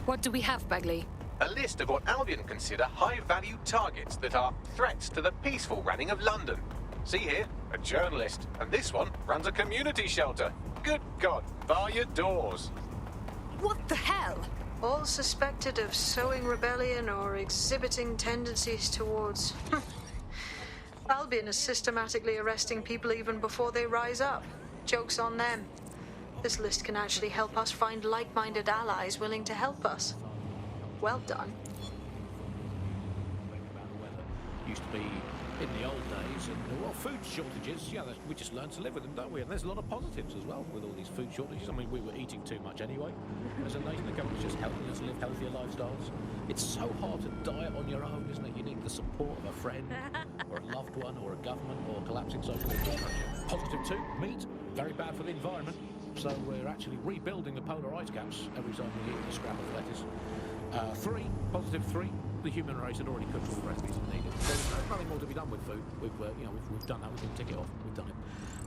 What do we have, Bagley? A list of what Albion consider high-value targets that are threats to the peaceful running of London. See here, a journalist, and this one runs a community shelter. Good God, bar your doors. What the hell? All suspected of sowing rebellion or exhibiting tendencies towards... Albion is systematically arresting people even before they rise up. Joke's on them. This list can actually help us find like-minded allies willing to help us. Well done. Used to be in the old days, and well, food shortages, yeah, we just learn to live with them, don't we? And there's a lot of positives as well with all these food shortages. I mean, we were eating too much anyway. As a nation, the government's just helping us live healthier lifestyles. It's so hard to diet on your own, isn't it? You need the support of a friend, or a loved one, or a government, or collapsing social infrastructure. Positive too, meat, very bad for the environment. So we're actually rebuilding the polar ice caps every time we eat a scrap of lettuce. 3, positive 3. The human race had already cooked all the recipes it needed. There's nothing more to be done with food. We've done that. We can tick it off. We've done it.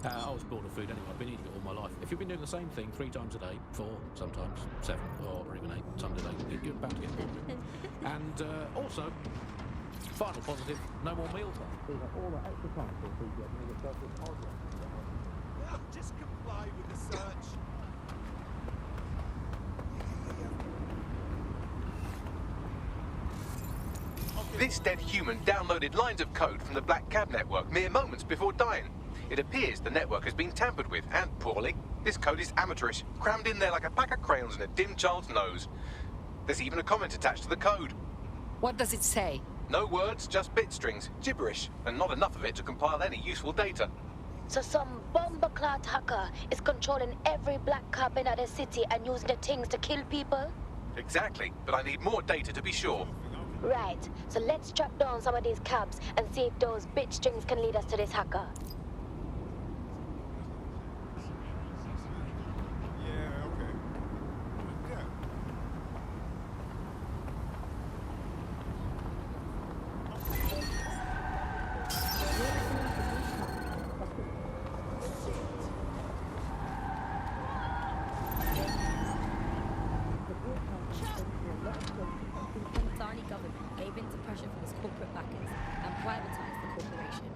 I was bored of food anyway. I've been eating it all my life. If you've been doing the same thing 3 times a day, 4, sometimes 7, or even 8 times a day, you're bound to get bored of it. And also, final positive: no more mealtime. All that extra time for food getting yourself in hardware. Just comply with the search. This dead human downloaded lines of code from the Black Cab network mere moments before dying. It appears the network has been tampered with, and poorly. This code is amateurish, crammed in there like a pack of crayons in a dim child's nose. There's even a comment attached to the code. What does it say? No words, just bit strings, gibberish, and not enough of it to compile any useful data. So some bomber-clad hacker is controlling every black cab in the city and using the things to kill people? Exactly, but I need more data to be sure. Right, so let's track down some of these cabs and see if those bit strings can lead us to this hacker. Yeah, okay. Yeah. Pakistani government gave in to pressure from its corporate backers and privatized the corporation.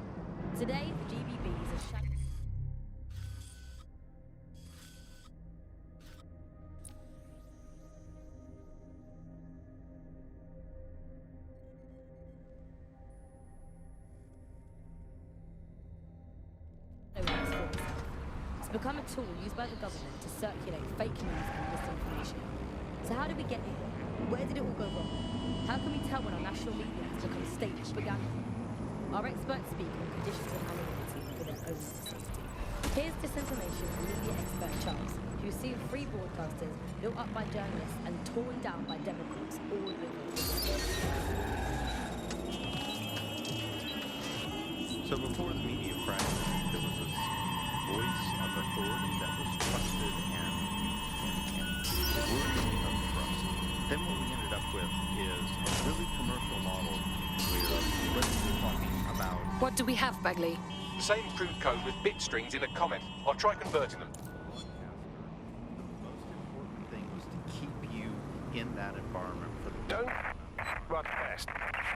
Today, the GBB is a shadow. It's become a tool used by the government to circulate fake news and misinformation. So how did we get here? Where did it all go wrong? How can we tell when our national media has become state propaganda? Our experts speak on conditions of anonymity for their own safety. Here's disinformation from media expert Charles, who's seen free broadcasters built up by journalists and torn down by Democrats all over the world. So before the media crashed, there was this voice of authority that was trusted and worthy of trust. Then what we ended up with is a really commercial model where we're talking about... What do we have, Bagley? The same crude code with bit strings in a comment. I'll try converting them. The most important thing was to keep you in that environment for the... Don't run fast.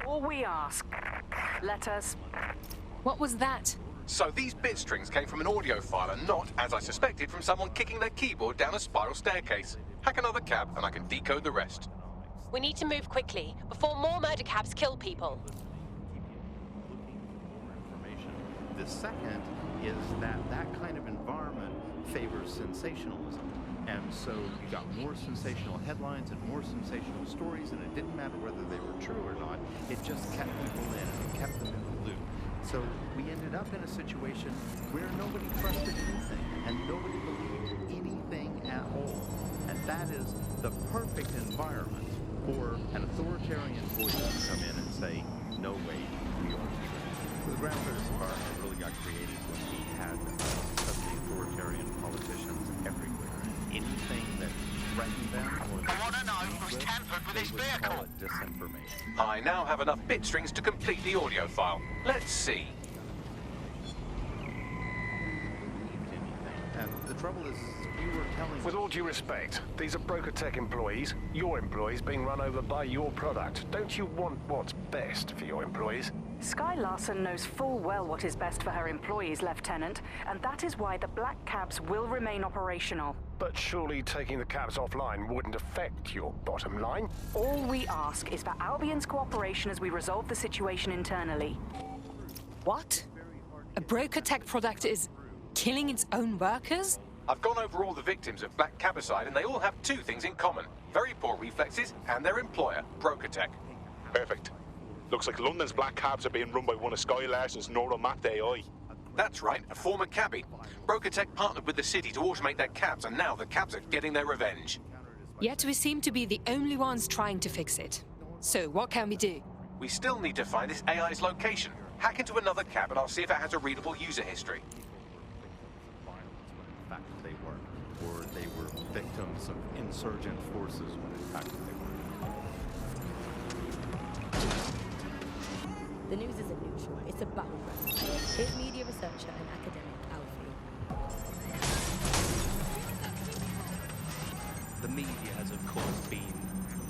All we ask, let us... What was that? So these bit strings came from an audio file and not, as I suspected, from someone kicking their keyboard down a spiral staircase. Hack another cab and I can decode the rest. We need to move quickly, before more murder cabs kill people. The second is that kind of environment favors sensationalism. And so you got more sensational headlines and more sensational stories, and it didn't matter whether they were true or not. It just kept people in and kept them in the loop. So we ended up in a situation where nobody trusted anything and nobody believed anything at all. And that is the perfect environment for an authoritarian voice to come in and say, no way, we are true. The ground service environment really got created when we had suddenly authoritarian politicians everywhere. Anything that threatened them or I want to know who's tampered with this vehicle. call it disinformation. I now have enough bit strings to complete the audio file. Let's see. And the trouble is, you were telling With all due respect, these are Broker Tech employees, your employees being run over by your product. Don't you want what's best for your employees? Sky Larson knows full well what is best for her employees, Lieutenant, and that is why the black cabs will remain operational. But surely taking the cabs offline wouldn't affect your bottom line? All we ask is for Albion's cooperation as we resolve the situation internally. What? A Broker Tech product is killing its own workers? I've gone over all the victims of black cabicide, and they all have two things in common. Very poor reflexes and their employer, Broker Tech. Perfect. Looks like London's black cabs are being run by one of Sky Larson's neuromapped AI. That's right, a former cabbie. Broker Tech partnered with the city to automate their cabs, and now the cabs are getting their revenge. Yet we seem to be the only ones trying to fix it. So what can we do? We still need to find this AI's location. Hack into another cab and I'll see if it has a readable user history. in fact they were, or they were victims of insurgent forces when in fact they weren't. The news isn't neutral, it's a battleground. Here's media researcher and academic Alfie. The media has of course been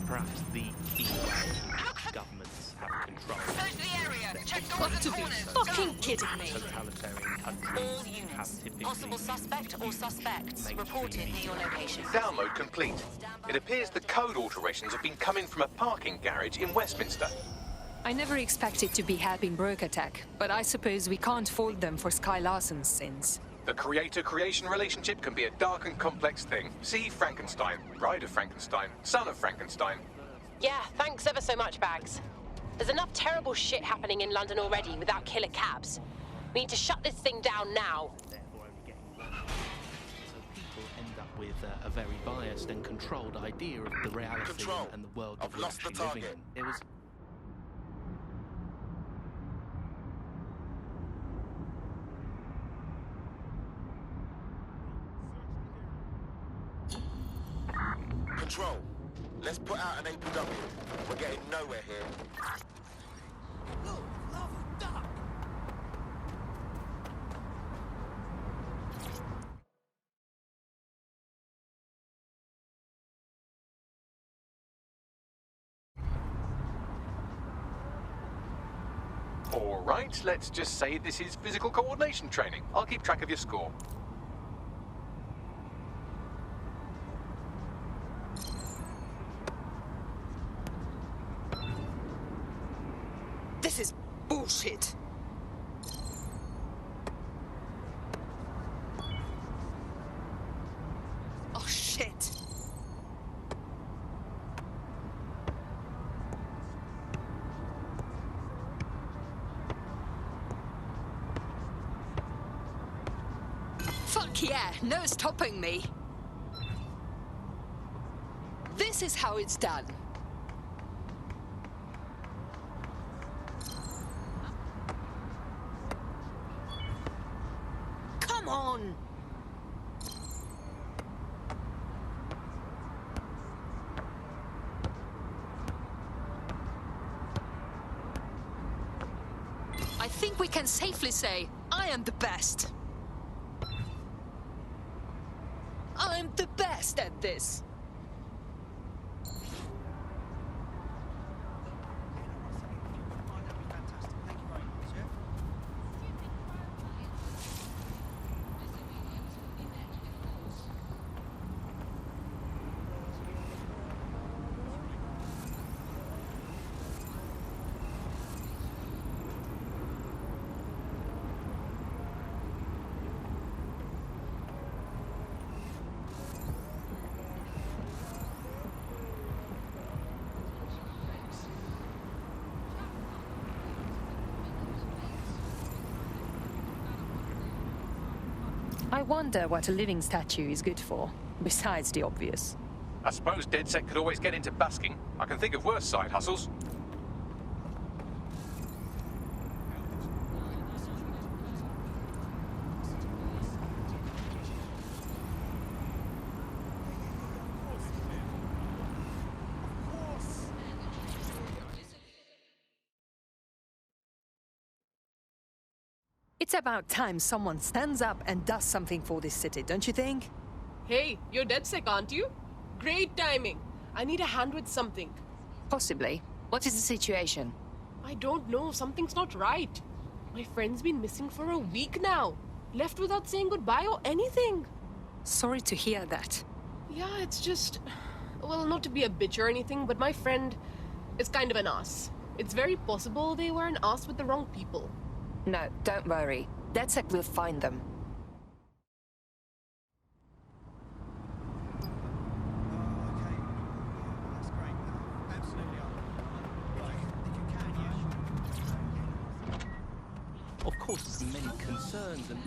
perhaps the key way governments have control. Close to the area. Check doors and corners. Fucking kidding me. Totalitarian countries All units. have typically Possible suspect or suspects reported near your location. Download complete. It appears the code alterations have been coming from a parking garage in Westminster. I never expected to be helping Broker Tech, but I suppose we can't fault them for Sky Larson's sins. The creator-creation relationship can be a dark and complex thing. See Frankenstein, bride of Frankenstein, son of Frankenstein. Yeah, thanks ever so much, Bags. There's enough terrible shit happening in London already without killer cabs. We need to shut this thing down now. therefore only getting worse. So people end up with a very biased and controlled idea of the reality Control. and the world I've that we're lost the actually living target. in. It was Control. Let's put out an APW. We're getting nowhere here. Look, lava duck. All right, let's just say this is physical coordination training. I'll keep track of your score. This is bullshit. Oh, shit. Fuck yeah, no stopping me. This is how it's done. Come on! I think we can safely say, I am the best. I'm the best at this. I wonder what a living statue is good for, besides the obvious. I suppose DedSec could always get into busking. I can think of worse side hustles. It's about time someone stands up and does something for this city, don't you think? Hey, you're DedSec, aren't you? Great timing. I need a hand with something. Possibly. What is the situation? I don't know. Something's not right. My friend's been missing for a week now. Left without saying goodbye or anything. Sorry to hear that. Yeah, it's just... Well, not to be a bitch or anything, but my friend is kind of an ass. It's very possible they were an ass with the wrong people. No, don't worry. DedSec will find them. Of course, there's many concerns and...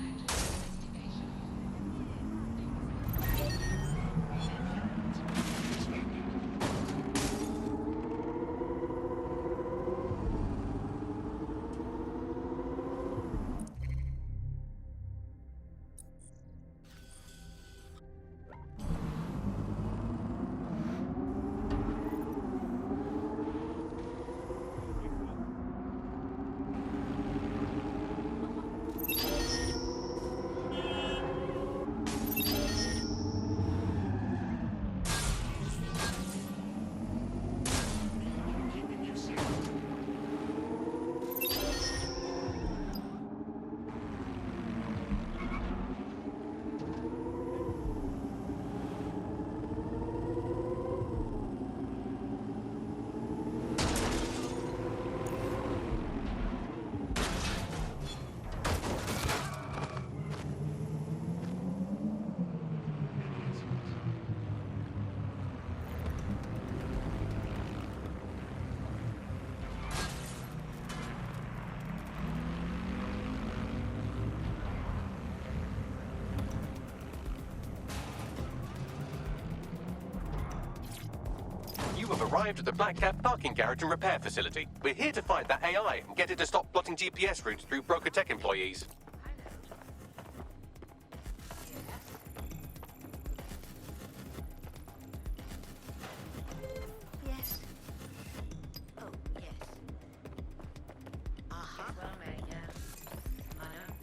You have arrived at the Black Cab parking garage and repair facility. We're here to find that AI and get it to stop plotting GPS routes through Broker Tech employees. Yes. Oh, yes. Uh-huh. Well made, yeah. I know.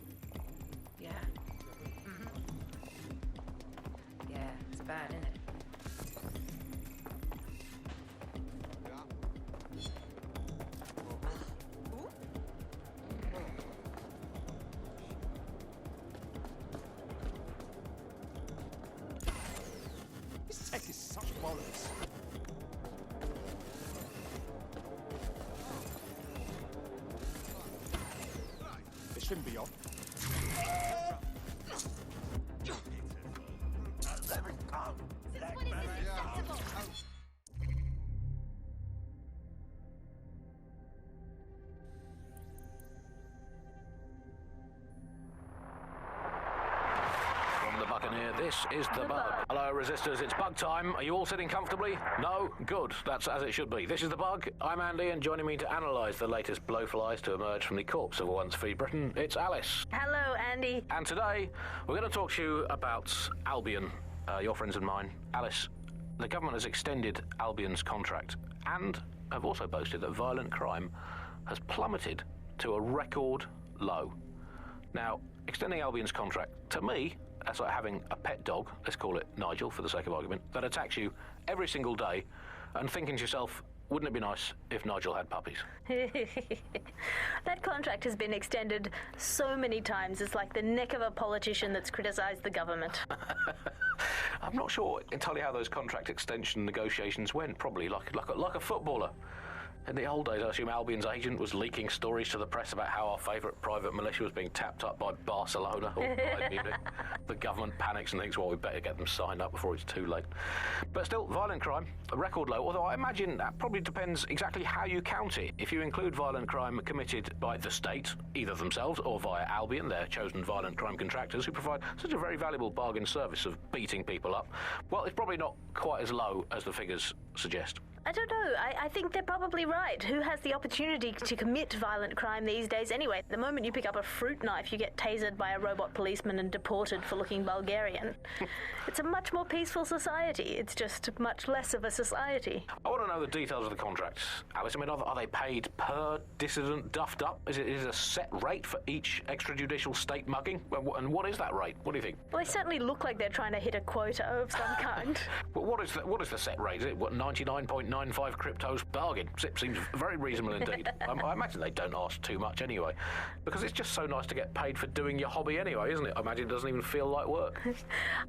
Yeah. Mm-hmm. Yeah, it's bad, isn't it? This tech is such bollocks. It shouldn't be on. From the Buccaneer, this is the Bug. Hello, Resistors, it's Bug time. Are you all sitting comfortably? No? Good. That's as it should be. This is the Bug. I'm Andy, and joining me to analyse the latest blowflies to emerge from the corpse of a once free Britain, it's Alice. Hello, Andy. And today, we're going to talk to you about Albion, your friends and mine. Alice, the government has extended Albion's contract and have also boasted that violent crime has plummeted to a record low. Now, extending Albion's contract, to me, that's like having a pet dog, let's call it Nigel for the sake of argument, that attacks you every single day and thinking to yourself, wouldn't it be nice if Nigel had puppies? That contract has been extended so many times, it's like the neck of a politician that's criticised the government. I'm not sure entirely how those contract extension negotiations went, probably like a footballer. In the old days, I assume Albion's agent was leaking stories to the press about how our favourite private militia was being tapped up by Barcelona or Bayern Munich. The government panics and thinks, well, we better get them signed up before it's too late. But still, violent crime, a record low, although I imagine that probably depends exactly how you count it. If you include violent crime committed by the state, either themselves or via Albion, their chosen violent crime contractors who provide such a very valuable bargain service of beating people up, well, it's probably not quite as low as the figures suggest. I don't know. I think they're probably right. Who has the opportunity to commit violent crime these days anyway? The moment you pick up a fruit knife, you get tasered by a robot policeman and deported for looking Bulgarian. It's a much more peaceful society. It's just much less of a society. I want to know the details of the contracts, Alice. I mean, are they paid per dissident duffed up? Is it a set rate for each extrajudicial state mugging? And what is that rate? What do you think? Well, they certainly look like they're trying to hit a quota of some kind. Well, what is the set rate? Is it 99.95 cryptos bargain? Seems very reasonable indeed. I imagine they don't ask too much anyway, because it's just so nice to get paid for doing your hobby anyway, isn't it? I imagine it doesn't even feel like work.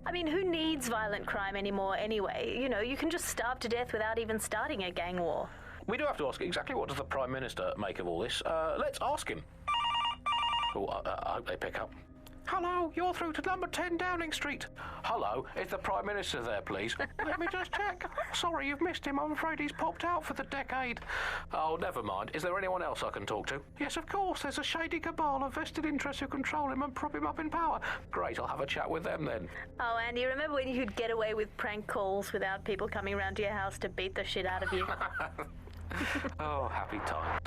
I mean, who needs violent crime anymore anyway? You know, you can just starve to death without even starting a gang war. We do have to ask exactly what does the Prime Minister make of all this. Let's ask him. Oh, I hope they pick up. Hello, you're through to number 10 Downing Street. Hello, is the Prime Minister there, please? Let me just check. Sorry, you've missed him. I'm afraid he's popped out for the decade. Oh, never mind. Is there anyone else I can talk to? Yes, of course. There's a shady cabal of vested interests who control him and prop him up in power. Great, I'll have a chat with them then. Oh, Andy, remember when you could get away with prank calls without people coming round to your house to beat the shit out of you? Oh, happy time.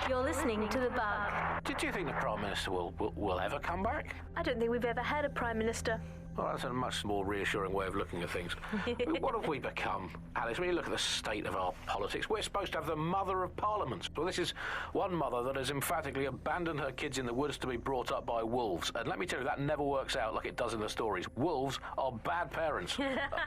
You're listening to The Bug. Did you think the Prime Minister will ever come back? I don't think we've ever had a Prime Minister. Well, that's a much more reassuring way of looking at things. What have we become, Alice? When you look at the state of our politics, we're supposed to have the mother of parliaments. Well, this is one mother that has emphatically abandoned her kids in the woods to be brought up by wolves. And let me tell you, that never works out like it does in the stories. Wolves are bad parents,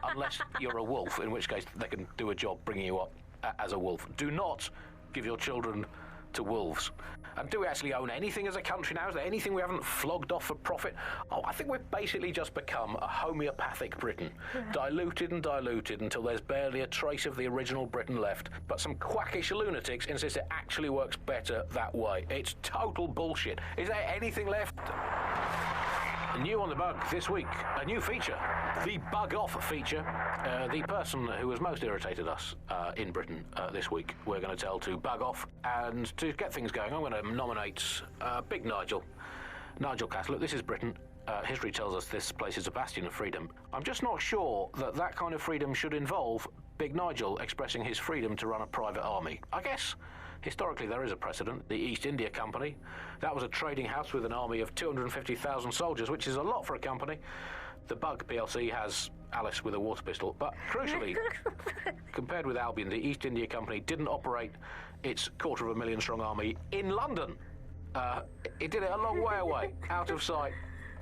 unless you're a wolf, in which case they can do a job bringing you up as a wolf. Do not give your children to wolves. And do we actually own anything as a country now? Is there anything we haven't flogged off for profit? Oh, I think we've basically just become a homeopathic Britain. Diluted and diluted until there's barely a trace of the original Britain left. But some quackish lunatics insist it actually works better that way. It's total bullshit. Is there anything left? New on The Bug this week, a new feature, the Bug Off feature. The person who has most irritated us in Britain this week, we're going to tell to bug off. And to get things going, I'm going to nominate Big Nigel Cass. Look, this is Britain. History tells us this place is a bastion of freedom. I'm just not sure that kind of freedom should involve Big Nigel expressing his freedom to run a private army. I guess historically there is a precedent. The East India Company, that was a trading house with an army of 250,000 soldiers, which is a lot for a company. The Bug PLC has Alice with a water pistol, but crucially, compared with Albion, the East India Company didn't operate its 250,000 strong army in London. It did it a long way away, out of sight,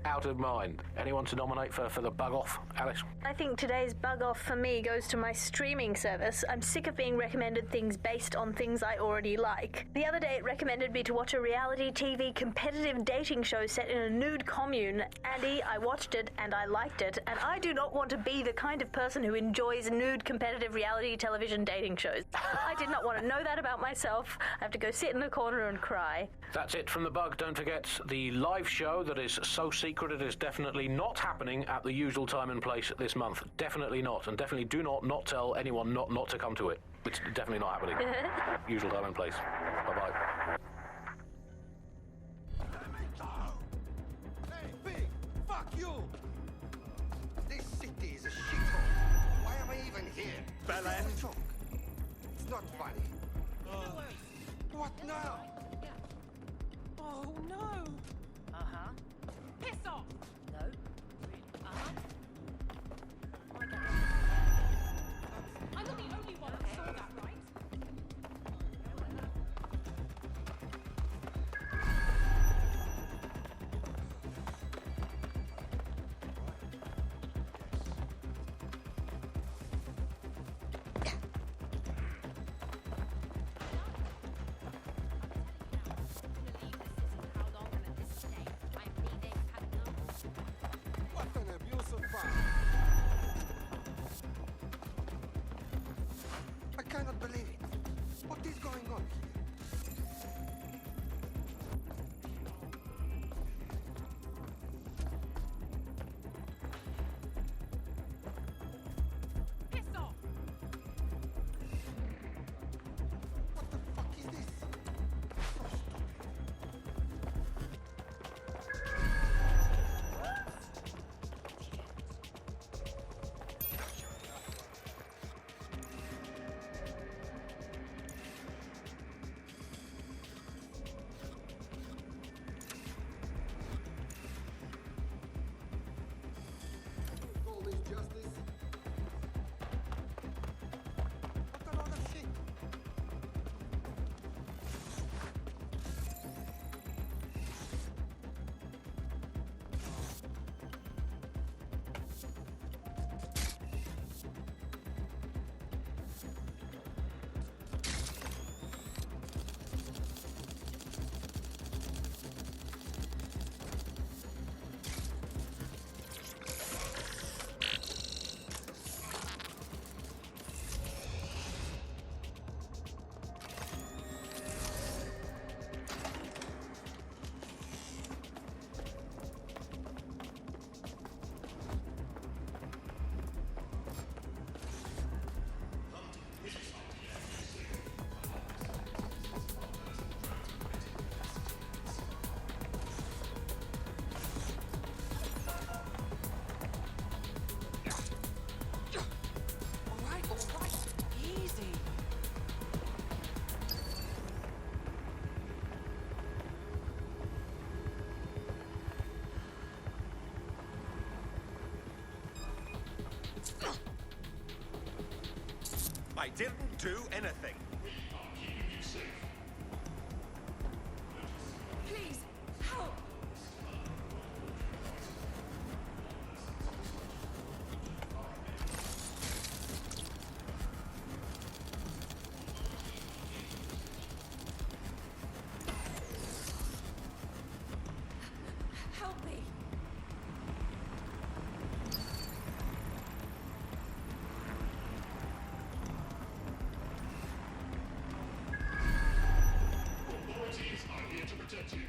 out of mind. Anyone to nominate for the Bug Off, Alice? I think today's Bug Off for me goes to my streaming service. I'm sick of being recommended things based on things I already like. The other day it recommended me to watch a reality TV competitive dating show set in a nude commune. Andy, I watched it and I liked it, and I do not want to be the kind of person who enjoys nude competitive reality television dating shows. I did not want to know that about myself. I have to go sit in a corner and cry. That's it from The Bug. Don't forget the live show that is so secret it is definitely not happening at the usual time and place this month. Definitely not. And definitely do not tell anyone not to come to it. It's definitely not happening. Usual time and place. Bye-bye. Hey, Big! Fuck you! This city is a shithole. Why am I even here? Bella. It's a joke. It's not funny. What now? Oh no! Uh-huh. Piss off! No. Uh-huh. I'm not the only one that saw that, right? I didn't do anything. Please, help! Help me! Authorities are here to protect you.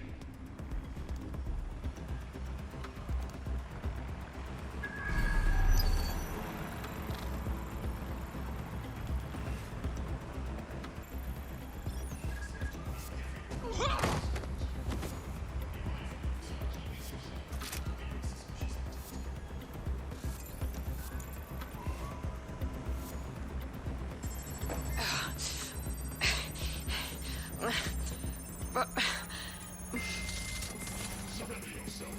Surrender yourself.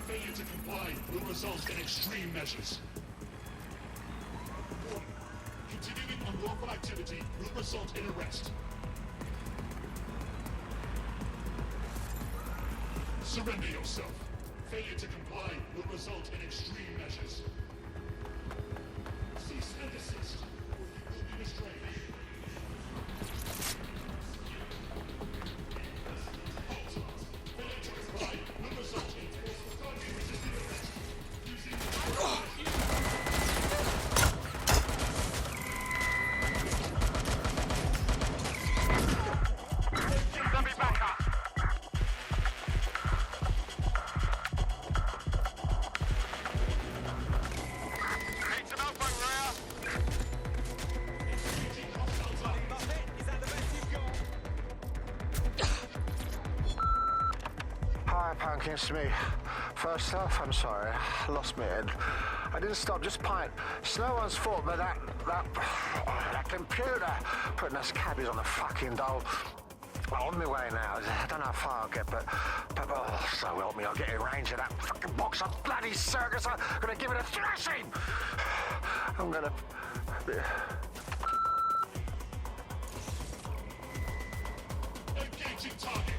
Failure to comply will result in extreme measures. Warning. Continuing unlawful activity will result in arrest. Surrender yourself. Failure to comply will result in extreme measures. Cease and desist, or you will be restrained. It's me. First off, I'm sorry. I lost my head. I didn't stop, just pint. It's no one's fault, but that computer putting us cabbies on the fucking dole. On my way now. I don't know how far I'll get, but oh, so help me, I'll get in range of that fucking box of bloody circus. I'm gonna give it a thrashing. I'm gonna... Engaging target.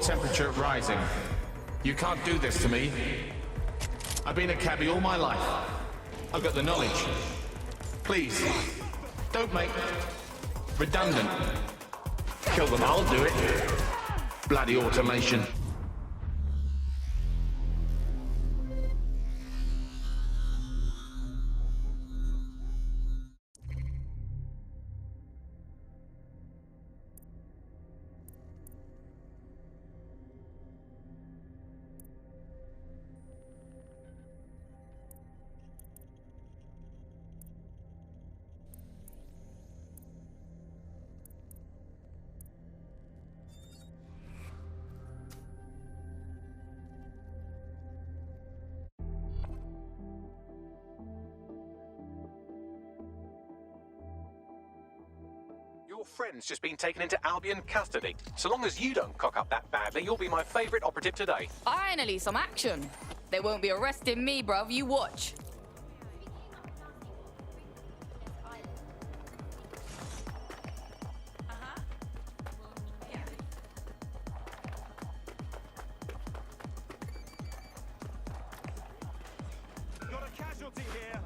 Temperature rising. You can't do this to me. I've been a cabbie all my life. I've got the knowledge. Please, don't make redundant. Kill them, I'll do it. Bloody automation. Your friend's just been taken into Albion custody. So long as you don't cock up that badly, you'll be my favourite operative today. Finally, some action. They won't be arresting me, bruv. You watch. Got a casualty here.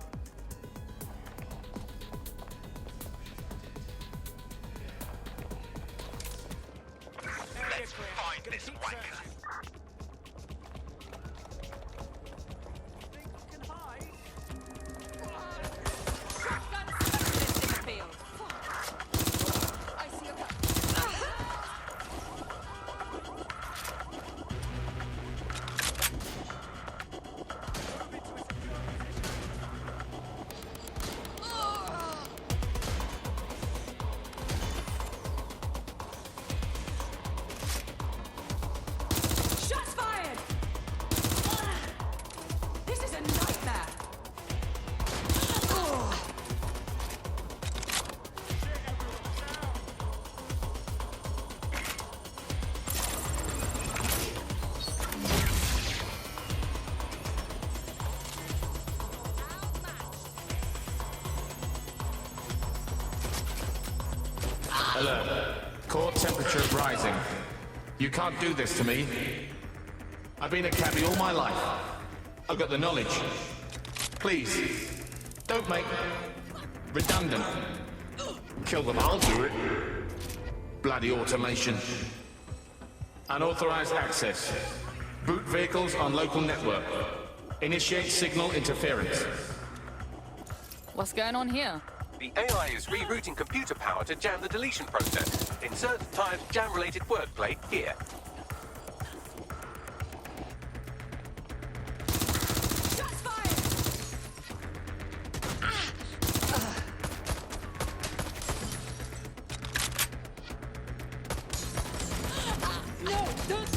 Let's find this wanker. Shots fired! This is a nightmare! Alert. Core temperature rising. You can't do this to me. I've been a cabbie all my life. I've got the knowledge. Please, don't make redundant. Kill them, I'll do it. Bloody automation. Unauthorized access. Boot vehicles on local network. Initiate signal interference. What's going on here? The AI is rerouting computer power to jam the deletion process. Insert timed jam-related wordplay here. Shots fired! No, don't!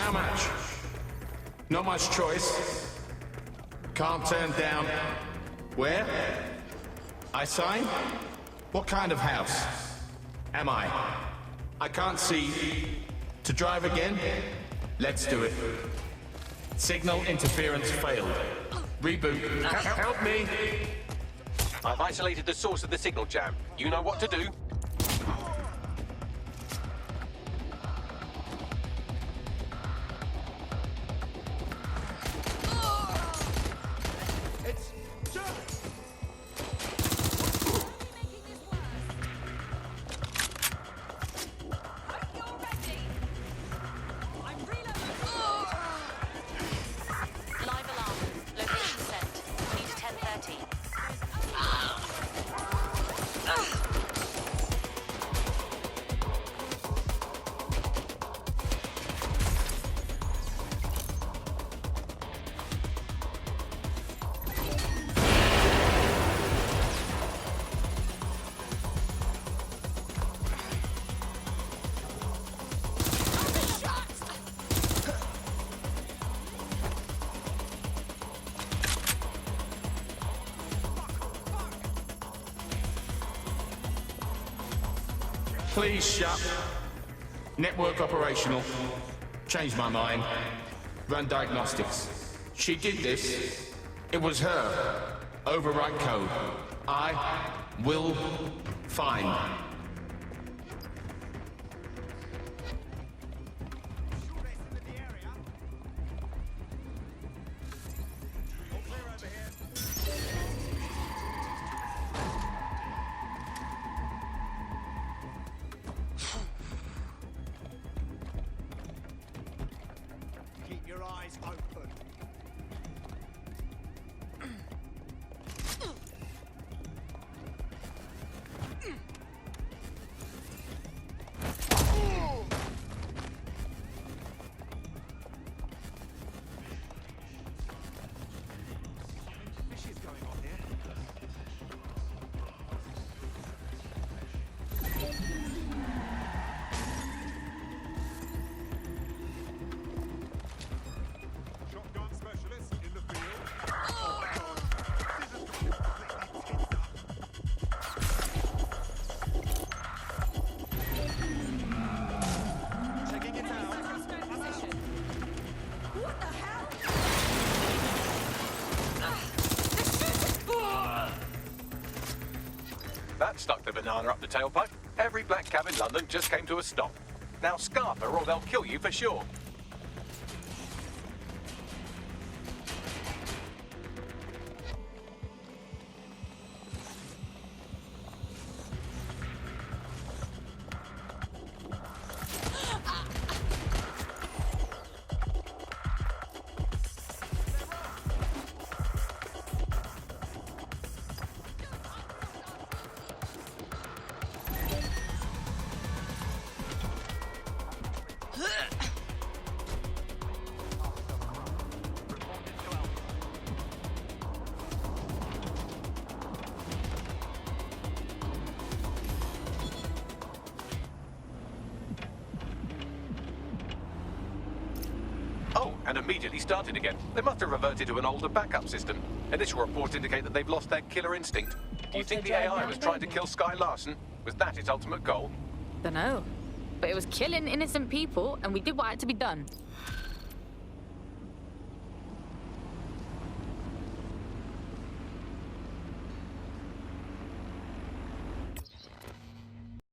How much? Not much choice. Can't turn down. Where? I sign? What kind of house? Am I? I can't see. To drive again? Let's do it. Signal interference failed. Reboot. Help me! I've isolated the source of the signal jam. You know what to do. Live alarm. Location set. Need 10:30. Please shut. Network operational. Change my mind. Run diagnostics. She did this. It was her. Overwrite code. I will find. Keep your eyes open. Fishes going on here. Shotgun specialist in the field. Checking it out. What the hell? That stuck the banana up the tailpipe. Every black cab in London just came to a stop. Now scarf her or they'll kill you for sure. Oh, and immediately started again. They must have reverted to an older backup system. Initial reports indicate that they've lost their killer instinct. Do you think the AI was trying to kill Sky Larson? Was that its ultimate goal? Dunno. But it was killing innocent people, and we did what had to be done.